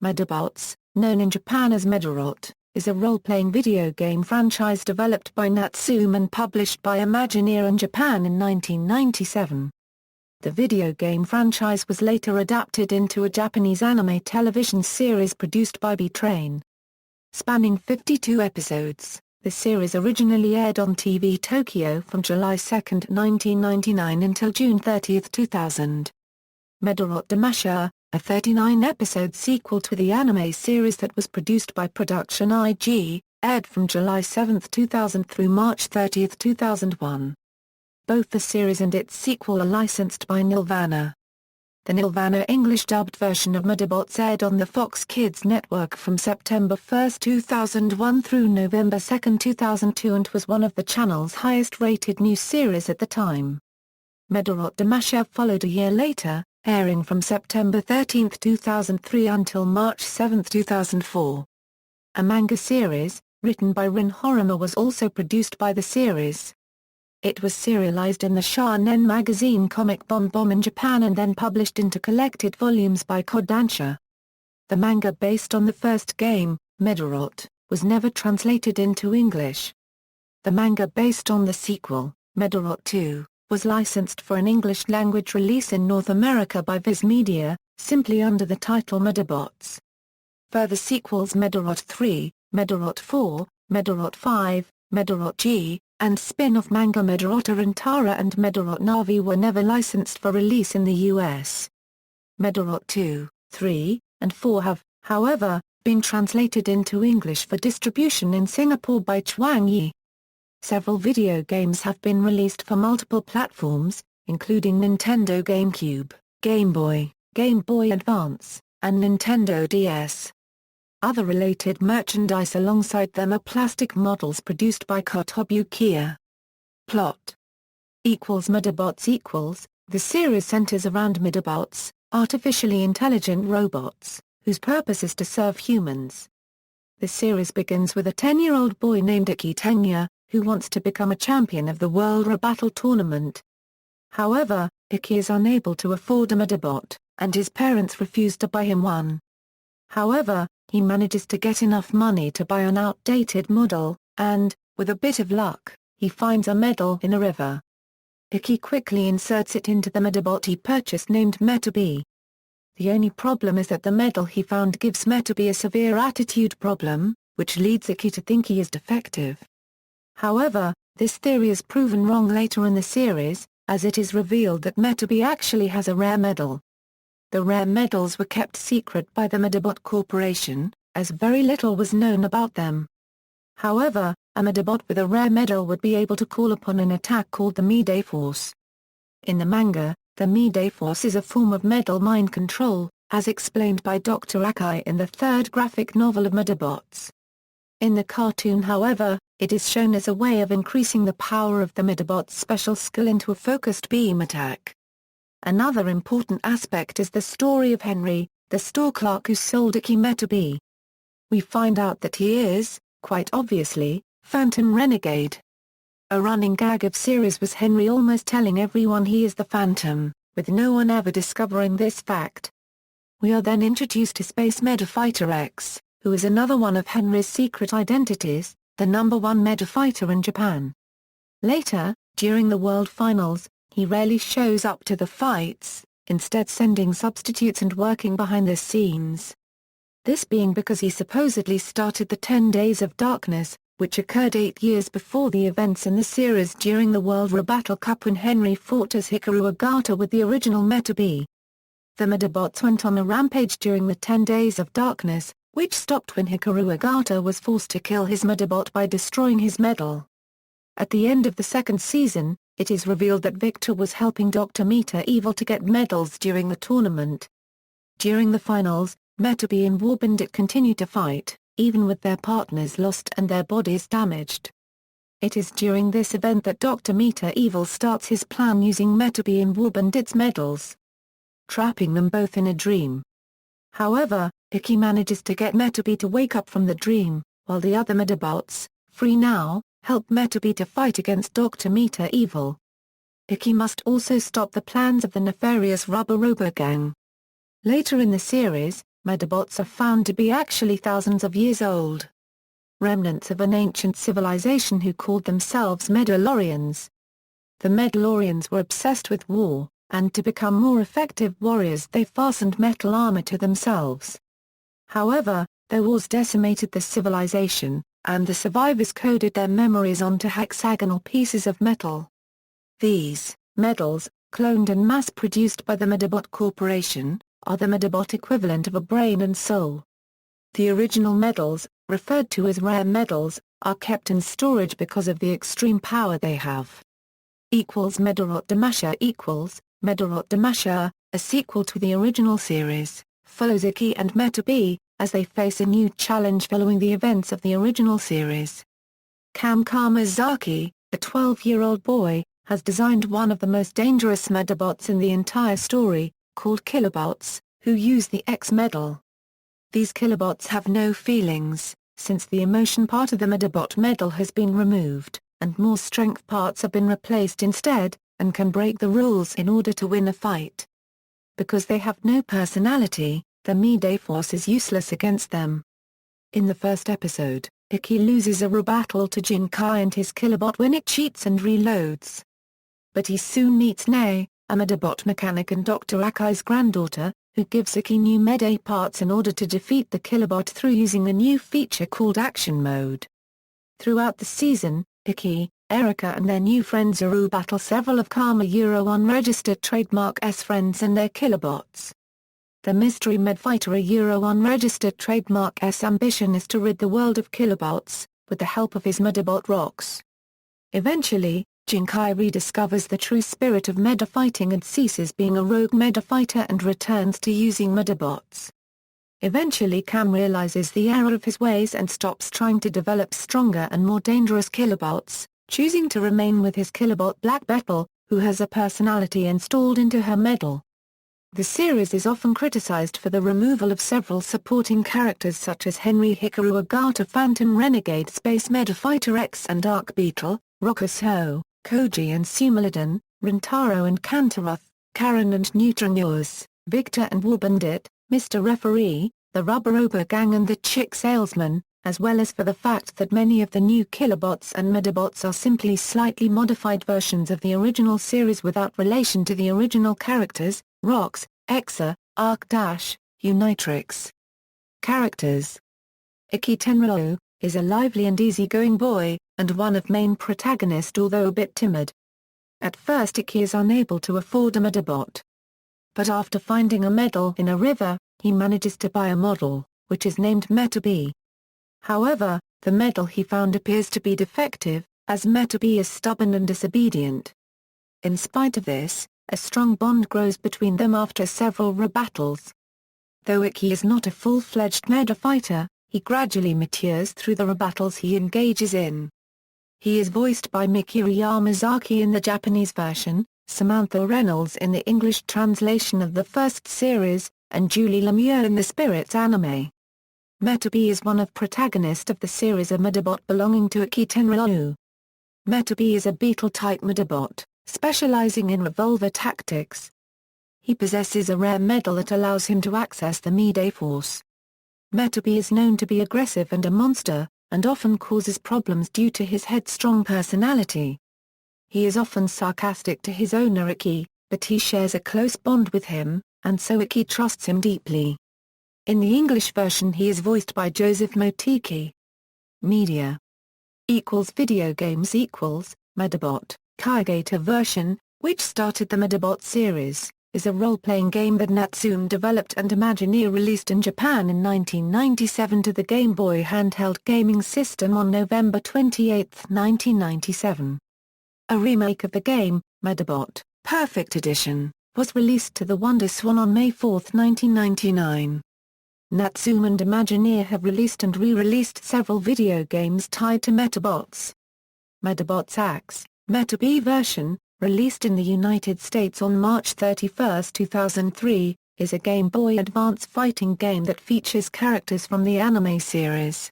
Medabots, known in Japan as Medarot, is a role-playing video game franchise developed by Natsume and published by Imagineer in Japan in 1997. The video game franchise was later adapted into a Japanese anime television series produced by B-Train. Spanning 52 episodes, the series originally aired on TV Tokyo from July 2, 1999 until June 30, 2000. Medarot Damasha, a 39-episode sequel to the anime series that was produced by Production IG, aired from July 7, 2000 through March 30, 2001. Both the series and its sequel are licensed by Nelvana. The Nelvana English-dubbed version of Medabots aired on the Fox Kids network from September 1, 2001 through November 2, 2002 and was one of the channel's highest-rated new series at the time. Medarot Damasha followed a year later, airing from September 13, 2003 until March 7, 2004. A manga series, written by Rin Horima, was also produced by the series. It was serialized in the Shonen magazine Comic Bomb in Japan and then published into collected volumes by Kodansha. The manga based on the first game, Medarot, was never translated into English. The manga based on the sequel, Medarot 2, was licensed for an English-language release in North America by Viz Media, simply under the title Medabots. Further sequels Medarot 3, Medarot 4, Medarot 5, Medarot G, and spin-off manga Medarot Arantara and Medarot Navi were never licensed for release in the US. Medarot 2, 3, and 4 have, however, been translated into English for distribution in Singapore by Chuang Yi. Several video games have been released for multiple platforms, including Nintendo GameCube, Game Boy, Game Boy Advance, and Nintendo DS. Other related merchandise alongside them are plastic models produced by Kotobukiya. Plot Medabots The series centers around Medabots, artificially intelligent robots, whose purpose is to serve humans. The series begins with a 10-year-old boy named Iki Tenya, who wants to become a champion of the World Battle Tournament. However, Iki is unable to afford a Medabot, and his parents refuse to buy him one. However, he manages to get enough money to buy an outdated model, and, with a bit of luck, he finds a medal in a river. Iki quickly inserts it into the Medabot he purchased named Metabee. The only problem is that the medal he found gives Metabee a severe attitude problem, which leads Iki to think he is defective. However, this theory is proven wrong later in the series, as it is revealed that Metabee actually has a rare medal. The rare medals were kept secret by the Medabot Corporation, as very little was known about them. However, a Medabot with a rare medal would be able to call upon an attack called the Medaforce. In the manga, the Medaforce is a form of medal mind control, as explained by Dr. Akai in the third graphic novel of Medabots. In the cartoon, however, it is shown as a way of increasing the power of the Medabot's special skill into a focused beam attack. Another important aspect is the story of Henry, the store clerk who sold Iki Metabee. We find out that he is, quite obviously, Phantom Renegade. A running gag of series was Henry almost telling everyone he is the Phantom, with no one ever discovering this fact. We are then introduced to Space Medafighter X, who is another one of Henry's secret identities, the #1 Medafighter in Japan. Later, during the World Finals, he rarely shows up to the fights, instead sending substitutes and working behind the scenes. This being because he supposedly started the 10 Days of Darkness, which occurred 8 years before the events in the series during the World Battle Cup when Henry fought as Hikaru Ogata with the original Metabee. The Medabots went on a rampage during the 10 Days of Darkness, which stopped when Hikaru Ogata was forced to kill his Medabot by destroying his medal. At the end of the second season, it is revealed that Victor was helping Dr. Meter Evil to get medals during the tournament. During the finals, Metabee and Warbandit continue to fight, even with their partners lost and their bodies damaged. It is during this event that Dr. Meter Evil starts his plan using Metabee and Warbandit's medals, trapping them both in a dream. However, Iki manages to get Metabee to wake up from the dream, while the other Medabots, free now, help Metabee to fight against Dr. Meter Evil. Iki must also stop the plans of the nefarious Rubber Robo Gang. Later in the series, Medabots are found to be actually thousands of years old. Remnants of an ancient civilization who called themselves Medalorians. The Medalorians were obsessed with war, and to become more effective warriors they fastened metal armor to themselves. However, their wars decimated the civilization, and the survivors coded their memories onto hexagonal pieces of metal. These medals, cloned and mass-produced by the Medabot Corporation, are the Medabot equivalent of a brain and soul. The original medals, referred to as rare medals, are kept in storage because of the extreme power they have. Medarot Damasha Medarot Damasha, a sequel to the original series, follows Iki and Metabee, as they face a new challenge following the events of the original series. Cam Kamazaki, a 12-year-old boy, has designed one of the most dangerous Medabots in the entire story, called Kilobots, who use the X medal. These Kilobots have no feelings, since the emotion part of the Medabot medal has been removed, and more strength parts have been replaced instead, and can break the rules in order to win a fight. Because they have no personality, the Medaforce is useless against them. In the first episode, Iki loses a battle to Jinkai and his Kilobot when it cheats and reloads. But he soon meets Nei, a Medabot mechanic and Dr. Akai's granddaughter, who gives Iki new Meda parts in order to defeat the Kilobot through using a new feature called Action Mode. Throughout the season, Iki, Erika and their new friend Zuru battle several of Karma Euro unregistered trademark S friends and their Kilobots. The mystery Medfighter Euro unregistered trademark S ambition is to rid the world of Kilobots, with the help of his Medabot rocks. Eventually, Jinkai rediscovers the true spirit of Meda fighting and ceases being a rogue Meda fighter and returns to using Medabots. Eventually Cam realizes the error of his ways and stops trying to develop stronger and more dangerous Kilobots, choosing to remain with his Kilobot Black Beetle, who has a personality installed into her medal. The series is often criticized for the removal of several supporting characters such as Henry Hikaru Agata Phantom Renegade Space Meda Fighter X and Arc Beetle, Rokus Ho, Koji and Sumalidon, Rintaro and Kantaroth, Karen and Neutronius, Victor and Warbandit, Mr. Referee, the Rubber Oba Gang and the Chick Salesman, as well as for the fact that many of the new Kilobots and Medabots are simply slightly modified versions of the original series without relation to the original characters, Rox, Exa, Arc-Dash, Unitrix. Characters. Iki Tenryou is a lively and easygoing boy, and one of main protagonist although a bit timid. At first Iki is unable to afford a Medabot. But after finding a medal in a river, he manages to buy a model, which is named Metabee. However, the medal he found appears to be defective, as Metabee is stubborn and disobedient. In spite of this, a strong bond grows between them after several rebattles. Though Iki is not a full-fledged Meda fighter, he gradually matures through the rebattles he engages in. He is voiced by Mikiri Yamazaki in the Japanese version, Samantha Reynolds in the English translation of the first series, and Julie Lemieux in the Spirits anime. Metabee is one of protagonist of the series a Medabot belonging to Iki Tenryou. Metabee is a Beetle-type Medabot, specializing in revolver tactics. He possesses a rare medal that allows him to access the Medaforce. Metabee is known to be aggressive and a monster, and often causes problems due to his headstrong personality. He is often sarcastic to his owner Iki, but he shares a close bond with him, and so Iki trusts him deeply. In the English version he is voiced by Joseph Motiki. Media. Video games Medabot, Kaigata version, which started the Medabot series, is a role-playing game that Natsume developed and Imagineer released in Japan in 1997 to the Game Boy handheld gaming system on November 28, 1997. A remake of the game, Medabot, Perfect Edition, was released to the WonderSwan on May 4, 1999. Natsume and Imagineer have released and re-released several video games tied to Medabots. Medabots Axe, Metabee version, released in the United States on March 31, 2003, is a Game Boy Advance fighting game that features characters from the anime series.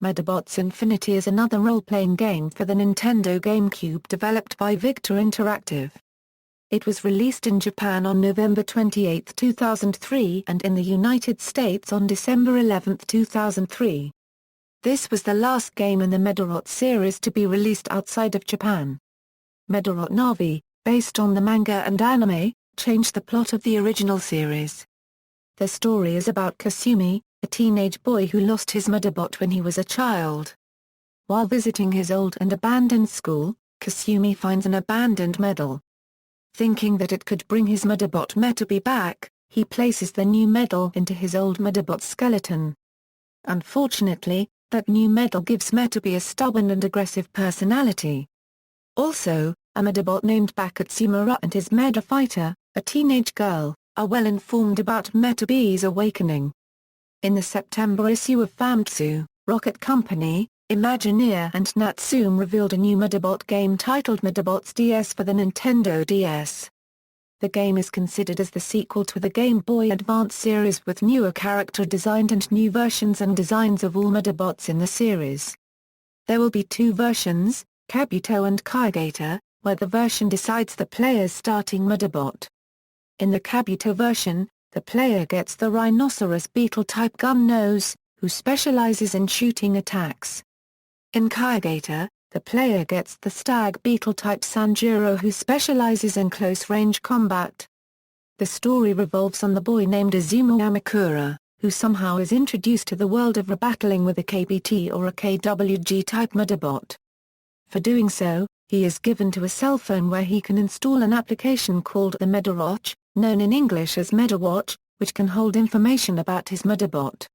Medabots Infinity is another role-playing game for the Nintendo GameCube developed by Victor Interactive. It was released in Japan on November 28, 2003 and in the United States on December 11, 2003. This was the last game in the Medabots series to be released outside of Japan. Medabots Navi, based on the manga and anime, changed the plot of the original series. The story is about Kasumi, a teenage boy who lost his Medabot when he was a child. While visiting his old and abandoned school, Kasumi finds an abandoned medal. Thinking that it could bring his Medabot Medabi back, he places the new medal into his old Medabot skeleton. Unfortunately, that new medal gives Medabi a stubborn and aggressive personality. Also, a Medabot named Bakatsumura and his Meda fighter, a teenage girl, are well informed about Medabi's awakening. In the September issue of Famitsu, Rocket Company, Imagineer and Natsume revealed a new Medabot game titled Medabots DS for the Nintendo DS. The game is considered as the sequel to the Game Boy Advance series with newer character design and new versions and designs of all Medabots in the series. There will be two versions, Kabuto and Kaigator, where the version decides the player's starting Medabot. In the Kabuto version, the player gets the Rhinoceros Beetle-type gun nose, who specializes in shooting attacks. In Kaigator, the player gets the Stag Beetle-type Sanjuro who specializes in close-range combat. The story revolves on the boy named Azuma Amakura, who somehow is introduced to the world of rebattling with a KBT or a KWG-type Medabot. For doing so, he is given to a cell phone where he can install an application called the Medawatch, known in English as Medawatch, which can hold information about his Medabot.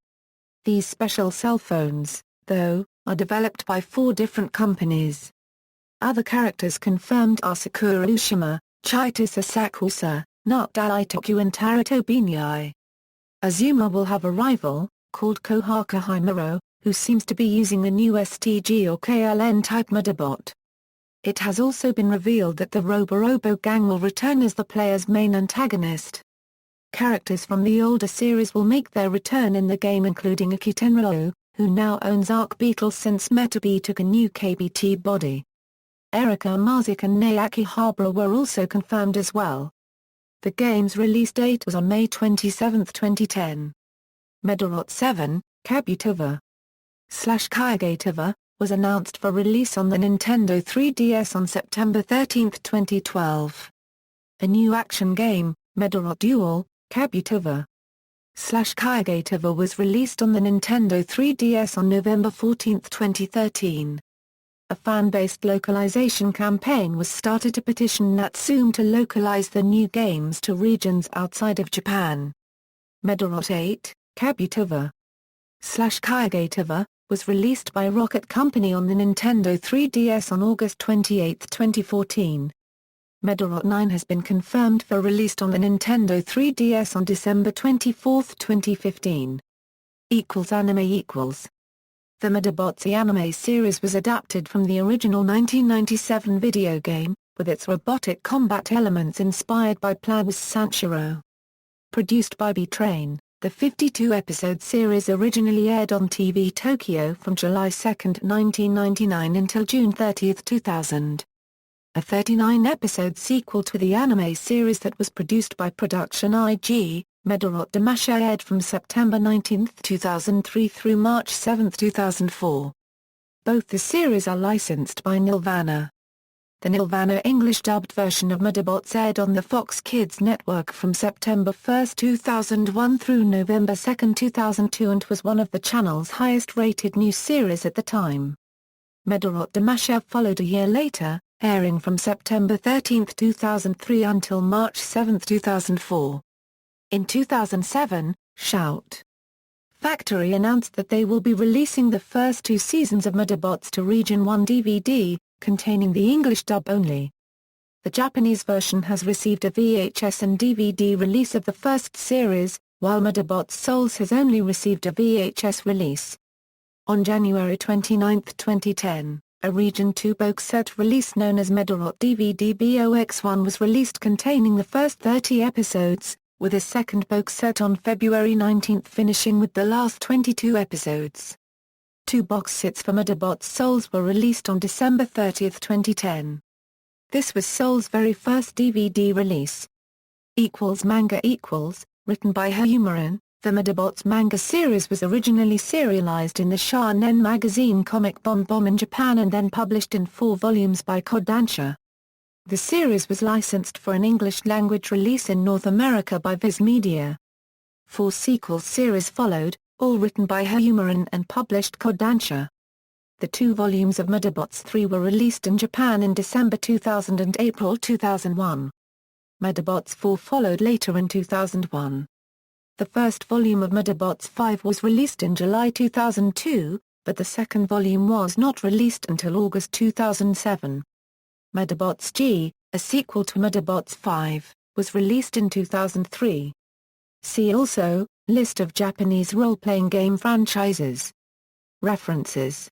These special cell phones, though, are developed by 4 different companies. Other characters confirmed are Sakura Ushima, Chita Sakusa, Naruto Itoku and Taruto Benyai. Azuma will have a rival, called Kohaka Himuro, who seems to be using the new STG or KLN-type Medabot. It has also been revealed that the Robo Gang will return as the player's main antagonist. Characters from the older series will make their return in the game including Akitenryo, who now owns Arc Beetle since Medabi took a new KBT body. Erika Mazik and Nae Akihabara were also confirmed as well. The game's release date was on May 27, 2010. Medabots 7, Kabutover/Kaigator, was announced for release on the Nintendo 3DS on September 13, 2012. A new action game, Medabots Duel, Kabutover/Kaigator was released on the Nintendo 3DS on November 14, 2013. A fan-based localization campaign was started to petition Natsume to localize the new games to regions outside of Japan. Medabots 8, Kabutover/Kaigator, was released by Rocket Company on the Nintendo 3DS on August 28, 2014. Medabots 9 has been confirmed for release on the Nintendo 3DS on December 24, 2015. Anime. The Medabots the anime series was adapted from the original 1997 video game, with its robotic combat elements inspired by Plag's Sanshiro. Produced by B-Train, the 52-episode series originally aired on TV Tokyo from July 2, 1999 until June 30, 2000. A 39-episode sequel to the anime series that was produced by Production IG, Medabots Damasha aired from September 19, 2003 through March 7, 2004. Both the series are licensed by Nelvana. The Nelvana English-dubbed version of Medabots aired on the Fox Kids network from September 1, 2001 through November 2, 2002 and was one of the channel's highest-rated new series at the time. Medabots Damasha followed a year later, airing from September 13, 2003 until March 7, 2004. In 2007, Shout Factory announced that they will be releasing the first 2 seasons of Medabots to Region 1 DVD, containing the English dub only. The Japanese version has received a VHS and DVD release of the first series, while Medabots Souls has only received a VHS release. On January 29, 2010, a Region 2 box set release known as Medabots DVD BOX1 was released containing the first 30 episodes, with a second box set on February 19 finishing with the last 22 episodes. 2 box sets for Medabots Souls were released on December 30, 2010. This was Soul's very first DVD release. Manga written by Hayumaran, the Medabots manga series was originally serialized in the Shonen magazine Comic Bomb in Japan and then published in 4 volumes by Kodansha. The series was licensed for an English-language release in North America by Viz Media. 4 sequel series followed, all written by Hayumaran and published Kodansha. The 2 volumes of Medabots 3 were released in Japan in December 2000 and April 2001. Medabots 4 followed later in 2001. The first volume of Medabots 5 was released in July 2002, but the second volume was not released until August 2007. Medabots G, a sequel to Medabots 5, was released in 2003. See also, List of Japanese role-playing game franchises. References.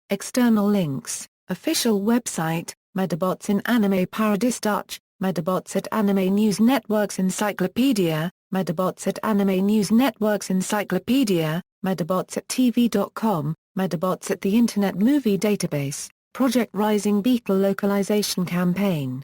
External links, official website, Medabots in Anime Paradise Dutch, Medabots at Anime News Network's Encyclopedia, Medabots at Anime News Network's Encyclopedia, Medabots at TV.com, Medabots at the Internet Movie Database, Project Rising Beetle Localization Campaign.